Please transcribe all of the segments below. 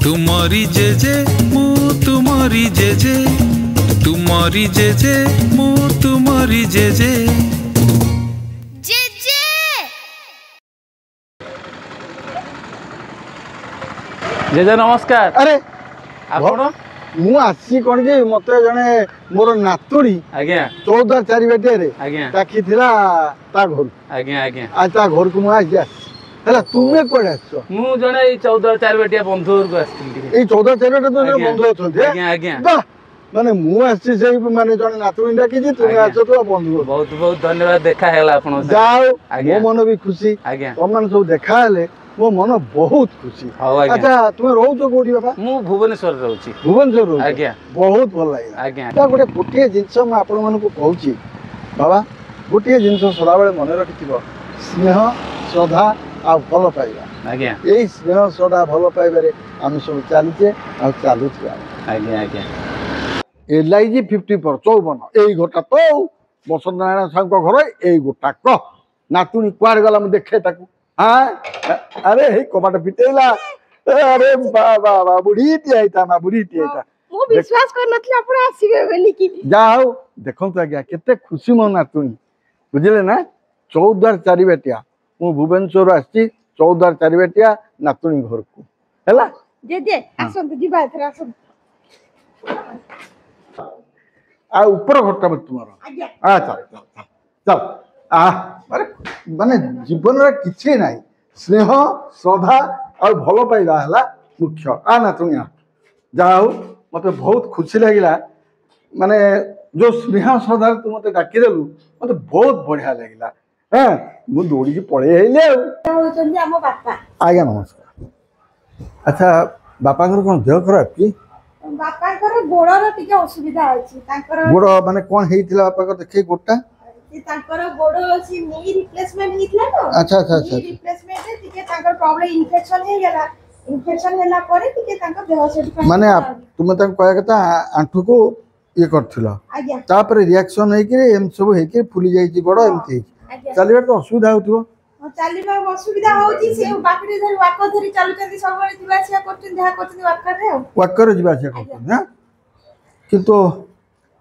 तुमरी JJ मु तुमरी JJ तुमरी JJ मु तुमरी JJ JJ JJ नमस्कार। अरे आपण मु आसी कोन जे मते जने मोर नातुड़ी आज्ञा 14 चारि बेटे रे आज्ञा ताकि थिला ता घर आज्ञा आज्ञा आज ता घर को मु आसी हला तुमे कोड आछो मु जने 14 4 बेटिया बंधु को आस्थिली ए 14 चारि बेटे तो आज्ञा। बंधु अछन आज्ञा आज्ञा बा माने मु आसी से माने जने नातुड़ी डाकी जे तुमे आज्ञा। आछो तो बंधु बहुत बहुत धन्यवाद देखा हैला आपण जाओ आज्ञा। मो मन भी खुशी आज्ञा तमन सब देखा हले मो मन बहुत खुशी हां आज्ञा। अच्छा तुमे रहू तो कोडी बाबा मु भुवनेश्वर रहउची भुवनेश्वर रहू आज्ञा बहुत भल लागला आज्ञा ता गोटे गोटे जिंस म आपण मन को कहूची बाबा गोटे जिंस सदा बेले मन रखिथिबो स्नेह श्रद्धा आ भल पाइबा आज्ञा एई स्नेह श्रद्धा भल पाइबारे हम सब चालिचे आ चालुथिबा आज्ञा आज्ञा एलआईजी 50 पर 54 एई गोटा तो बसंत नारायण साहब को घर एई गोटा क नातुनी कुआर गला म देखे ताकू हां अरे हे कबाट पिटेला अरे बाबा बाबा बुढ़ी टियाइता मा बुढ़ी टियाइता मु विश्वास कर नथि आपण आसीबे बोली कि जाओ देखो तो आज्ञा केते खुशी मो नातुनी बुझले ना 14 चारि बेटिया मु भुवनेश्वर आसी 14 चारि बेटिया नातुनी घर को हैला जेजे आसन दिबा एथरा आसन आ ऊपर घरटा तुम्हारा आज्ञा आ चल चल चल आ अरे माने जीवन रे किछि नाही स्नेह श्रद्धा और भल पाइबा हला मुख्य आ नातुनिया जाओ मते बहुत खुशी लागिला माने जो स्नेह श्रद्धा तू मते डाकी देलु मते बहुत बढ़िया लागिला हैं मु दौड़ी के पळे आइले होचंदी हमो बापा आज्ञा नमस्कार अच्छा बापा घर कोन देह खराब की बापा कर गोड़र टिके असुविधा अछि तांकर गोड़ माने कोन हेइतिला बापा को देखै गोटा तांकर गोड़ अछि नी रिप्लेसमेंट हितला तो अच्छा अच्छा अच्छा रिप्लेसमेंट रे टिके तांकर प्रॉब्लम इन्फेक्शन हे गेला इन्फेक्शन होला परे टिके तांकर देह से माने तुम तक कहया कथा आंठू को ये करथिलो आज्ञा तापर रिएक्शन है कि एम सब है कि फुली जाई छी गोड़ एमती आज्ञा चलिबा तो असुविधा होतिबो चालीबा असुविधा होची से बाकरी धरि वाको धरि चालुचंदी सब बळे दिबा छिया करचन देहा करचन वाकर रे वाकर जिबा से करथन ना किंतु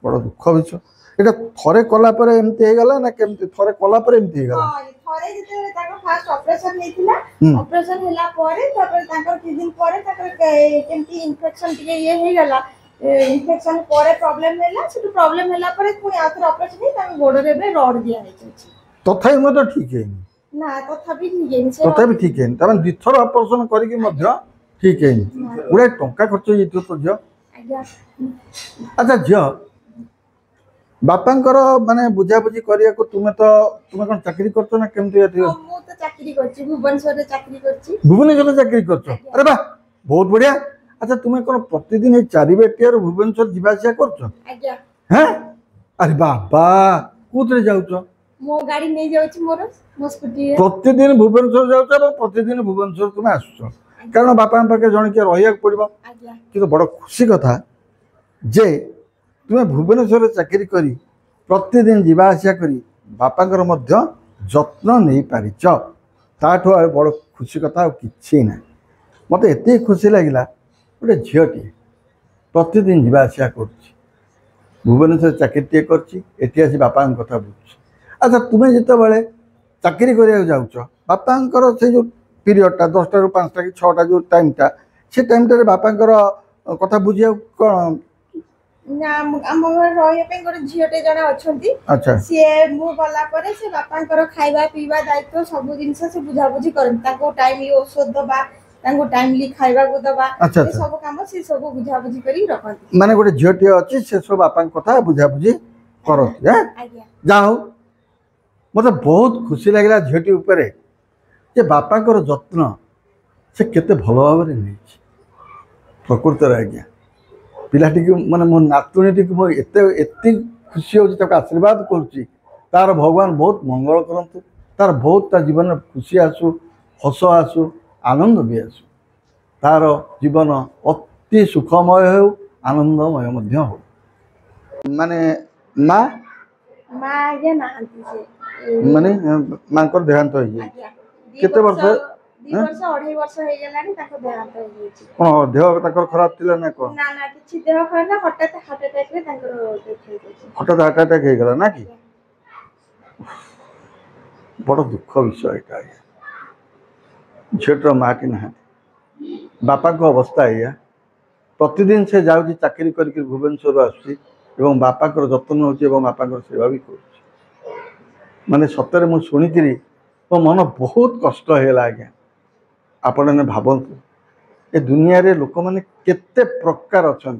बड़ दुख बिछ एटा थरे कला पर एमती हे गला ना केमती थरे कला पर एमती हे गला हां थरे जेते ताको फास्ट ऑपरेशन हेतिला ऑपरेशन होला परे तापर ताकर कि दिन परे ताकर केमती इन्फेक्शन टिके ये हे गला इन्फेक्शन परे प्रॉब्लम होला से प्रॉब्लम होला परे पुनी आथर ऑपरेशन हे ताको गोड़ रे बे रड दिया हे छी तथापि मत ठीक है ना तथापि निजेन से तथापि ठीक है तमन दिथर ऑपरेशन करी कि मध्य ठीक है उडे टंका खर्च जेतो तो जो आज्ञा अच्छा जो बापांकर माने बुझा बुझी करिया को तुमे कोन चाकरी करतो ना केमती आथि मु तो चाकरी करची भुवनेश्वर रे चाकरी करची भुवनेश्वर चाकरी करतो अरे बा बहुत बढ़िया अच्छा तुमे कोन प्रतिदिन ए चारि बेटियार भुवनेश्वर जिबासिया करतो आज्ञा हैं अरे बाबा कोतरे जाउछो मो गाड़ी नहीं जाउची मोर मो स्कूटी प्रतिदिन भुवनेश्वर जाउछो और प्रतिदिन भुवनेश्वर तुमे आसुछो कारण बापा पाके जण के रहिया पड़िबो आज्ञा कि बड़ खुशी कथा जे तुम्हें भुवनेश्वर चाकरी करी प्रतिदिन जीवा आसिया करी बापांकर मध्य जत्न नहीं पारिच ताठो बड़ खुशी कथा कि ना मत एत खुशी लगिला गोटे झीटी प्रतिदिन जीवा आसिया कर भुवनेश्वर चाकरी कर आसी बापा कथा बुझ अच्छा तुम्हें जिते बड़े चाकरी करा जाऊच बापांकर से जो पीरियडटा 10टा ରୁ 5ଟା कि 6टा जो टाइमटा से टाइमटा बापांकर कथा बुझिया कौन ना हम घर रहे पे गोटे झियोटे जणा अछंती अच्छा से मु गला परे से बापांकर खाइबा पीबा दायित्व सब जिंस से बुझा बुझी करन ताको टाइम औषध दबा ताको टाइमली खाइबा को दबा अच्छा, ये अच्छा। सब काम से सब बुझा बुझी करी रखंती माने गोटे झीटी अच्छी से सब बापा कथा बुझा बुझी करती है आज्ञा जाओ मत बहुत खुशी लगे झीटी उपरे जे बापांकर जत्न से केते भल भाव नहीं प्रकृत आज्ञा पिलाटी माने मो नातुणी मो एत खुशी हो आशीर्वाद करुच्ची तार भगवान बहुत मंगल करंतु तार बहुत ता जीवन में खुशी आसू हस आसू आनंद भी आसू तार जीवन अति सुखमय हो आनंदमय मध्य हो माने माँ मां आज्ञा नाहंती से माने मांकर देहांत हो जाए आज्ञा केते वर्ष 2 वर्ष 2.5 वर्ष हे गेलानी ताको देहांत हो गई कोन देह ताकर खराब थिला ना कोन ना ना किछि देह खराब ना हठात हार्ट अटैक रे ताकर डेथ हो गई हठात हार्ट अटैक हे गेला ना कि बड़ दुख विषय एटा झीटर माँ की ना बापा को अवस्था या प्रतिदिन से जाऊँगी चाकरी करके भुवनेश्वर आसुची एवं बापा को जत्न होची एवं बापा को सेवा भी कर माने सतरे मु शुणिकी मो मन बहुत कष्ट है आज्ञा आपण मैंने भावतु ए दुनिया रे लोक मैंने केते प्रकार अच्छा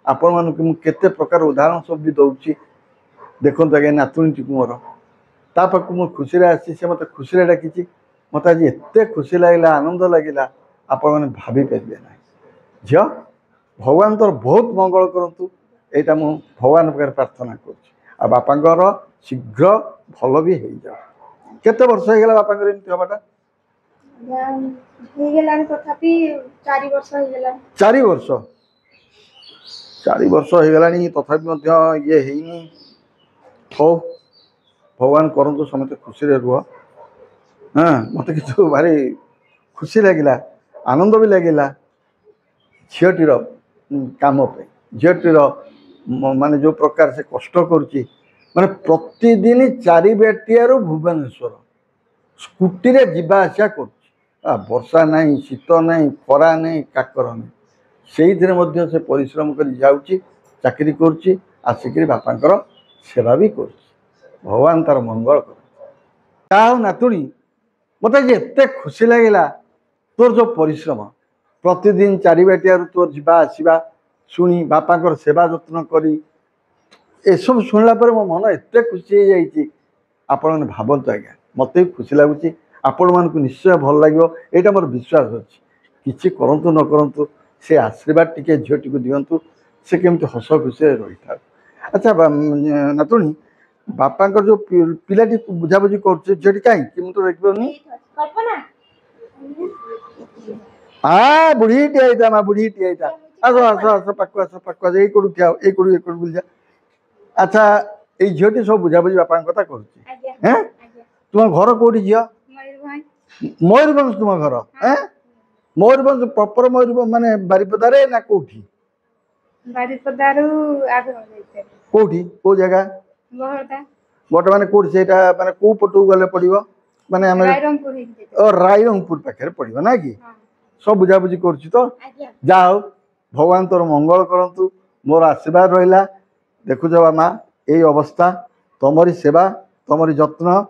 आपण मान केते प्रकार उदाहरण सब भी दौची देखो आज्ञा नातुणी मोर ता पाक मु खुशी आसी से मत खुशी डाकी मत आज एत खुशी लगे आनंद लगे आपण मैंने भाभी पारे ना झी भगवान तो बहुत मंगल करूँ यहाँ मु भगवान पाखे प्रार्थना कर बापांकर शीघ्र भल भी हो जाओ केते वर्ष हो गला बापांकर एमती हवाटा हे गेलानी तथापि 4 वर्ष हे गेलानी 4 वर्ष 4 वर्ष हो गलानी तथापि मध्य ये हेनी हो भगवान करंतु समते खुशी रे रुह हाँ मत कि भारी खुशी लगिला आनंद भी लगिला झीटीर काम पे झीटीर माने जो प्रकार से कष्ट करुच्ची माने प्रतिदिन 4 बेटियारू भुवनेश्वर स्कूटी रे जीवा आसा कर वर्षा नहीं शीत नहीं खरा नहीं काकर नहीं से से परिश्रम कर जाऊँगी चाकरी करुच्ची आसिक बापांकर सेवा भी कर भगवान तार मंगल कर नातुणी मत एत खुशी लगिला तोर जो परिश्रम प्रतिदिन 4 बेटियारू तोर जीवा आसवा शुणी बापांकर सेवा जत्न करी ए सब शुणला मो मन एत खुशी हो जाइए आपण मैंने भावतु आज्ञा मत भी खुशी लगुच आपण मानक निश्चय भल लगे यहाँ मोर विश्वास अच्छी कि करंतु न करंतु से आशीर्वाद टिके झीटी को दिंतु से केमती हस खुशी रही था। अच्छा नातुणी बापांकर जो पिलाटी बुझाबुझी कर झीटी कहीं तो देखनी कल्पना हाँ बुढ़ी टीआईता माँ बुढ़ी टीआईता आस आस आस पाक ये कड़ू क्या ये कड़ू बुझा अच्छा ये झीटी सब बुझाबुझी बापा कथा कर तुम घर कौटी झी मयूरभंज तुम घर है मयूरभंज प्रॉपर मयूरभंज माने बारिपदारे ना कौटी बारिपदारू आगे कौटी को जगह गोटे माने कौटी सेटा माने को पटू गले पड़िबो माने हम रायरंगपुर पाखे पड़िबो ना कि सब बुझाबुझी कर तो जाओ भगवान तोर मंगल करंतु मोर आशीर्वाद रहिला देखुच माँ यही अवस्था तुमरी सेवा तुमरी जत्न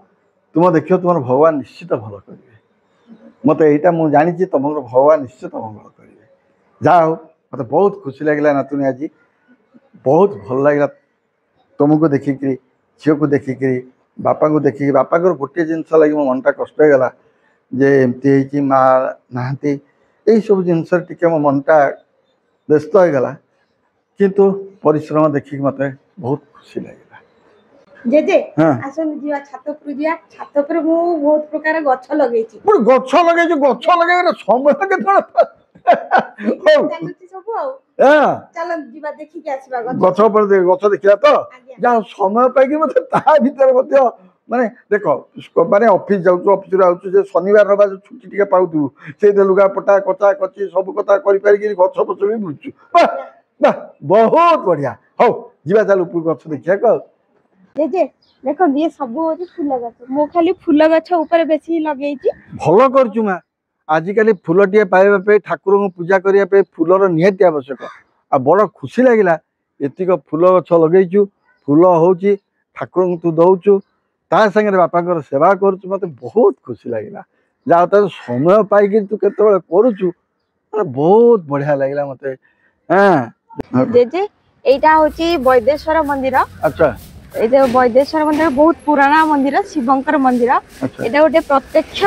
तुम देखियो तुम भगवान निश्चित भल करेंगे मत यहाँ मुझे जानी तुम भगवान निश्चित मंगल करेंगे जाओ मत बहुत खुशी लगे नातुणी आज बहुत भल लगे तुमको देखिक झील को देखिक बापा को देखिक बापा गोटे जिनस लगे मो मनटा कष्ट होगा जे एमती माँ नहांती यही सब जिनस टे मो मनटा व्यस्त होगा किंतु परिश्रम देखिक मत बहुत खुशी लगे जेजे आसन जीवा छात पर जीवा छात पर मु बहुत प्रकार गछ लगेछि पुर गछ लगे समय केतना हो चालुछि सब आ हां चल जीवा देखि के आसीबा गछ पर गछ देखिला तो जा समय पाइकी मते ता भीतर मते माने देखो माने ऑफिस जाउछु ऑफिस रे आउछु जे शनिवार रबा छुट्टी टिके पाउतु से लुगा पटा कचा कची सब कथा करि पारि कि गछ पछ भी बुझछु वाह बहुत बढ़िया हो जीवा चालू पुर गछ देखिया को जेजे देखो ये सब होची फूल गछ मो खाली फूल गछ ऊपर बेसी लगेछि भलो करछु मा आजिकली फूलटिए पाइबा पे ठाकुर को पूजा करिया पे फूलर निहाती आवश्यक आ बड़ खुशी लागिला एतिक फूल गछ लगेछु फूल होची ठाकुर को तू दउछु ता संगे बापा सेवा करछु मते बहुत खुशी लागिला जा त समय पाइकी तू केते बेले करूछु माने बहुत बढ़िया लागिला मते हां जेजे एटा होची वैदेश्वर मंदिर अच्छा ये वैदेश्वर मंदिर बहुत पुराना मंदिर शिवंकर मंदिर ये गोटे प्रत्यक्ष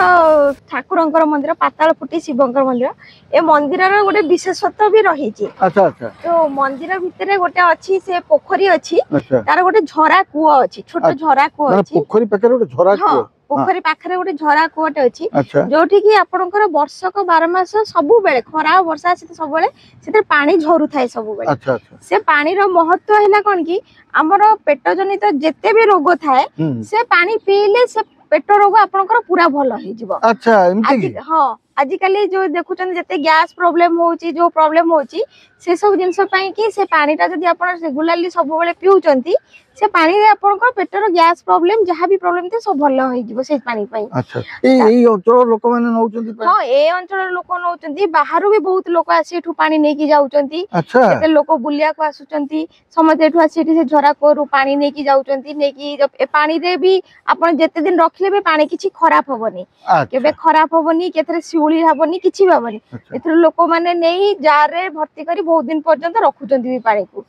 ठाकुर मंदिर पाताल फुटी शिवंकर मंदिर ए मंदिर गोटे विशेषत्व भी रही तो मंदिर भितर गोटे अच्छी से पोखरी अच्छी तार गोटे झरा कूଅ अच्छी छोट झरा कूଅ अच्छी पोखरी पाखरे गोटे झरा कूଅ पोखरी पाखरे गोटे झरा कूଅटे अच्छी जोठी की आपनकर वर्षक 12 मास सबु बेले खरा वर्षा से सब बेले सेते पानी झरू थाए सब बेले से पानी रो महत्व हैला कोन की हमर पेट जनित जेते भी रोग थाए से पानी पीले से पेट रोग आपनकर पूरा भल हो जिवो अच्छा एमती हां आजिकली जो देखुचन जते गैस प्रॉब्लम होची जो प्रॉब्लम होची से सब जिंस पई कि से पानीटा जदि आपण रेगुलरली सब बेले पिउचंती से पानी रे आपण को पेटर गैस प्रॉब्लम जहाँ भी प्रॉब्लम थे सब भल होई जिवो से पानी पई। अच्छा एई अंचल लोक माने नौचंती हां ए अंचल लोक नौचंती बाहरु भी बहुत लोक आसी एठु पानी नै की जाउचंती। अच्छा केते लोक बुलिया को आसुचंती समते एठु आसी एठी से झरा कोरु पानी नै की जाउचंती नै की ए पानी रे भी आपण जते दिन रखले भी पानी किछि खराब होबनी केबे खराब होबनी केतरे सिउली हबनी किछि हबनी एथरे लोक माने नै जार रे भर्ती करी बहुत दिन पर्यंत रखुचंती भी पानी को।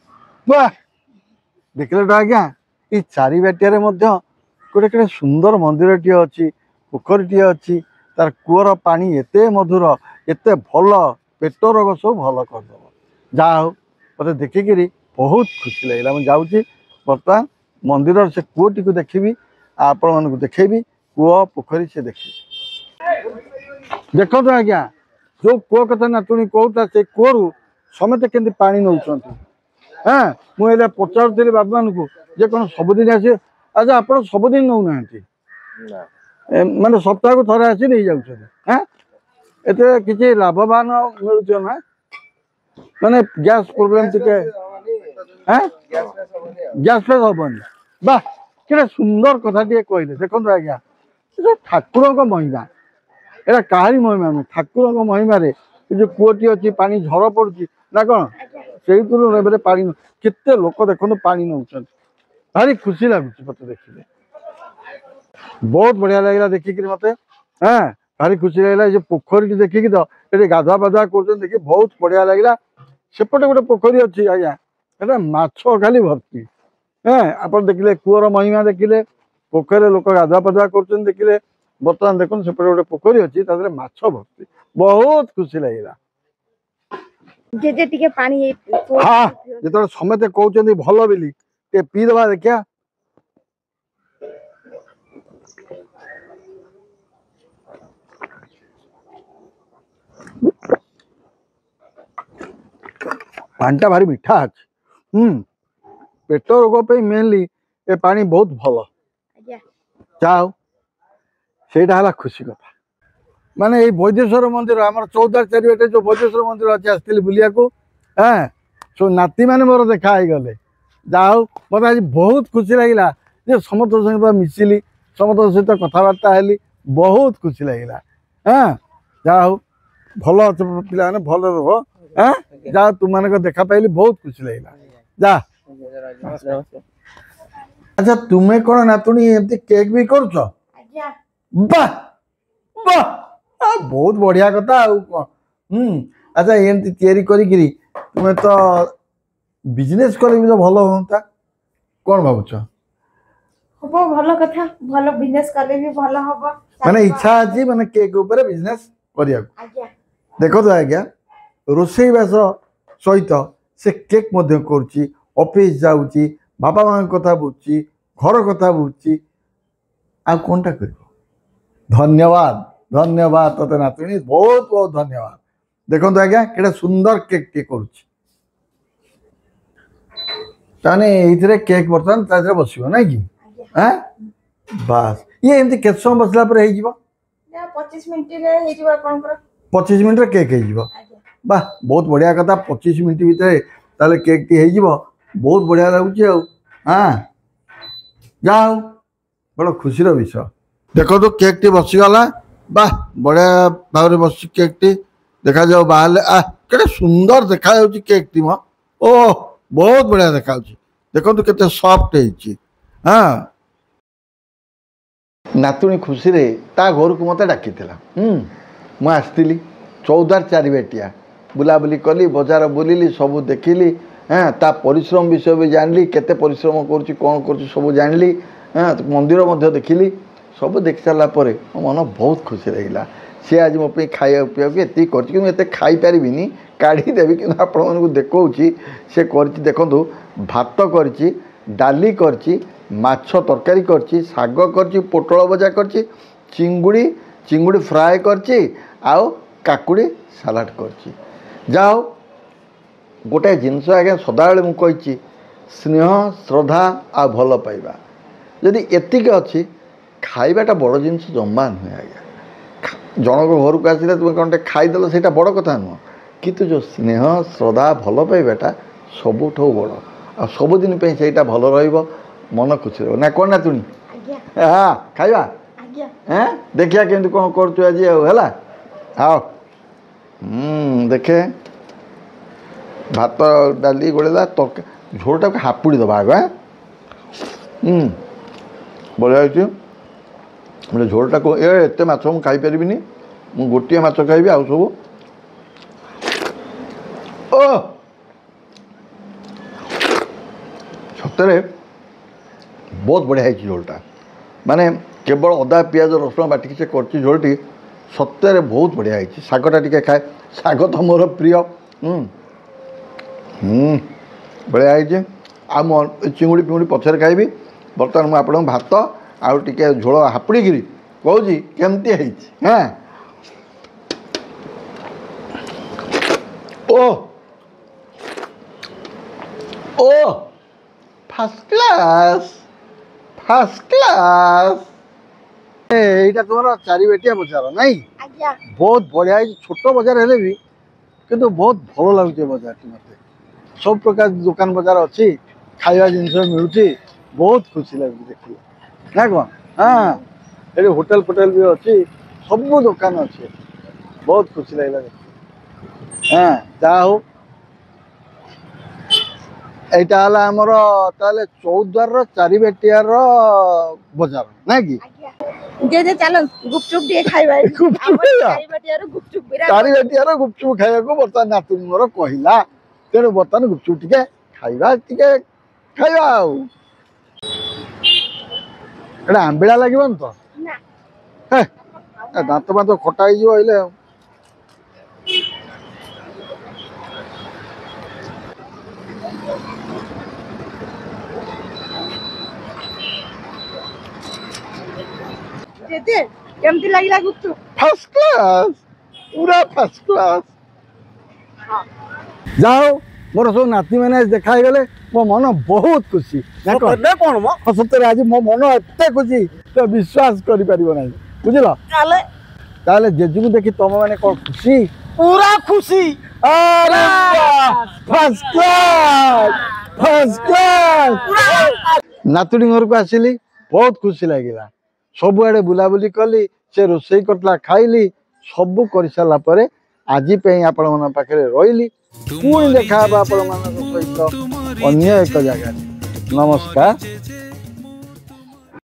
वाह देखले तो आज्ञा ई चारि बाटिया मध्य गोटे केटे सुंदर मंदिरटी अच्छी पोखरीटी अच्छी तार कूअर पानी एते मधुर एते भल पेट रोग सब भल करदेव जहा हो मत देखिकी बहुत खुशी लगे मुझे जाऊँगी बर्तमान मंदिर से कूटी को देखी आपण मानक देखेबी कूह पोखरी से देखी देखो तो आज्ञा जो कूह कथा नातुणी कहता से कूहू समते के पानी नौ हाँ मुझे पचारूली बाबा मान को जे कौन सबुदिन आस अच्छा आप सबुदिन नौ ना माने सप्ताह को थरे आसी नहीं जाऊँ हाँ एत कि लाभवान मिलूँ ना माने गैस प्रोब्लेम टे हाँ गैस फ्लेस हेनी वाह कि सुंदर कथा टे कहले देखो आज्ञा ठाकुर महिमा एटा कहारी महिमा नुह ठाकुर महिमा जो कूटी अच्छी पानी झर पड़ी ना कौन से पानी केते लोक देखो पानी नौ भारी खुशी लगुच मत देखिए बहुत बढ़िया लगे देखिक मत हाँ भारी खुशी लगे जो पोखरी देखिकी तो ये गाधुआ पाधुआ कर देखिए बहुत बढ़िया लगे सेपटे गोटे पोखरी अच्छी आज्ञा माछ खाली भर्ती हाँ आप देखिले कूअर महिमा देखिले पोखरी लोक गाधुआ पाधुआ कर देखिले बर्तमान देखो सेपटे गोटे पोखरी अच्छी माछ भर्ती बहुत खुशी लगे जे टिके पानी हाँ जो समते कहते भल बोली टे पीदबा देखिया पानीटा भारी मीठा अच्छे पेट रोग पे मेनली ए पानी बहुत भल जाओ से खुशी कथा माने ये वैदेश्वर मंदिर आम चौदार चारिटे जो वैदेश्वर मंदिर अच्छे आसती बुलिया को हाँ सो नाती मैंने मोर देखा गले जाओ मत आज बहुत खुशी लगे जे समस्त सहित मिसिली समस्त सहित कथबार्ता हेली बहुत खुशी लगे हाँ जाओ भल अच्छे पिला भल रह हाँ जा तुम मान देखा पाइली बहुत खुशी लगे जा अच्छा तुम्हें कौन नातुणी एमती केक भी कर बहुत बढ़िया कथा अच्छा एमती तैयारी करी तुम्हें तो बिजनेस कले भी तो भल होता कौन भावुच हबो भलो कथा भलो बिजनेस करले भी भलो हबो माने इच्छा अछि माने केक ऊपर बिजनेस करिया आज्ञा देखो तो आज्ञा रोसई बास सहित से केक मध्य करूची ऑफिस जाऊची बापा मां कथा बुझी घर कथा बुझी आ कोनटा करिवो धन्यवाद धन्यवाद तते नातुणी बहुत बहुत धन्यवाद देखो तो आज्ञा केटा सुंदर केक टे करूची ताने इथरे केक बर्तन ताजरे बसिबो ना कि हाँ बस ये एमती केत समय बसला पर हे जीवो 25 मिनिट रे हे जीवो आपनकर 25 मिनिट रे केक हे जीवो वाह बहुत बढ़िया कथा 25 मिनिट भीतर ताले केक टी हे जीवो बहुत बढ़िया लागुची आ हाँ जाओ बड़ खुशी विषय देखो तो केक टी बसी गला वाह बढ़िया भाव रे बसी केक टी देखा जाओ बाहर आ केते सुंदर देखा जाउची केक टी म ओ बहुत बढ़िया देखा जाउची देखो तो केते सॉफ्ट हेची हाँ नातुणी खुशी रे ता घर को मत डाकी मु आसती चौदार चारिबेटिया बुलाबुली कली बजार बुलिली सब देखिली हाँ ता परिश्रम विषय भी जानली केते परिश्रम करुच्ची कौन करुच्ची सब जानली हाँ मंदिर मध्य देखिली सब देख सारा पर मो मन बहुत खुशी लगे सी आज मो खाया पीवा ये कर खाई पारिनी काढ़ीदेवी कि आपण देखी से कर देखु भात कर डाली कर माछ तरकारी करची साग करची पोटल भजा करची चिंगुड़ी चिंगुड़ी फ्राए करची आउ काकुड़ी सालाड करची जाओ गोटे जिनस आज्ञा सदाबले मु कही स्नेह श्रद्धा आ भल पाइबा जदि एतिक अच्छी खाइबाटा बड़ जिनस जमा नुहे आज्ञा जनक घर को आसिले तुम कौन खाईदेल से बड़ कथा नुह कितु जो स्नेह श्रद्धा भल पाइबाटा सबुठ बड़ आ सबुदिन से भल मन खुशी रहा ना कौन ना तुणी हाँ खाइबा हाँ देखिया केमती कौन करुँ आज है हाँ देखे भात डाली गोड़ेला तरकारी झोलटा हापुड़ी दबा आग बढ़िया बोले झोलटा को एत माछ मुझे खाईपारि मु गोटे माछ खाइबी आउ सब ओ सतरे बहुत बढ़िया है झोलटा माने केवल अदा पियाज रसुण बाटिक से कर झोलटी सत्य बहुत बढ़िया है शागटा टी खाए शाग तो मोर प्रिय बढ़िया है आ चिंगुड़ी फिंगुड़ी पछरे खाइबी बर्तमान मुझे आप भात आउ टे झोल हापुड़ी कहूँ केमती है हाँ ओ ओ फास्ट क्लास एटा तुम चारिबेटिया बजार नहीं बहुत बढ़िया छोट बजार हेले भी किंतु बहुत भल लगुचे बजार मत सब प्रकार दुकान बजार अच्छी खाଇବା जिनस मिलूँ बहुत खुशी लगे देखिए ना कौन हाँ ये होटेल फोटेल भी अच्छी सब दुकान अच्छे बहुत खुशी लगे हाँ जहा हो यहाँ आमर ताले चौद्वार चारिबेटियार बजार ना कि चलो गुपचुप दिए खाइबा चारिबेटियार गुपचुप खाइबा को बर्तमान नातुणी मोर कहला तेणु बर्तमान गुपचुप टिके खाइबा एटा आंबिड़ा लगे तो दांत फात खटा हो केमती लगिला गुपचुप फर्स्ट क्लास पूरा फर्स्ट क्लास जाओ मोर सब नाती मैंने देखा गले मो मन बहुत खुशी कौन सतरे आज मो मन एत खुशी तो विश्वास कर बुझल ताले जेजू को देखी तुम मैंने कौन खुशी पूरा खुशी फर्स्ट क्लास नातुणी घर को आसिली बहुत खुशी लगिला सबुआड़े बुलाबुली कली से रोसई करला खाइली सबू कर सारा पर आज आपण मन पाखे रही पुणी देखा आप सहित अन्य एक जगह नमस्कार।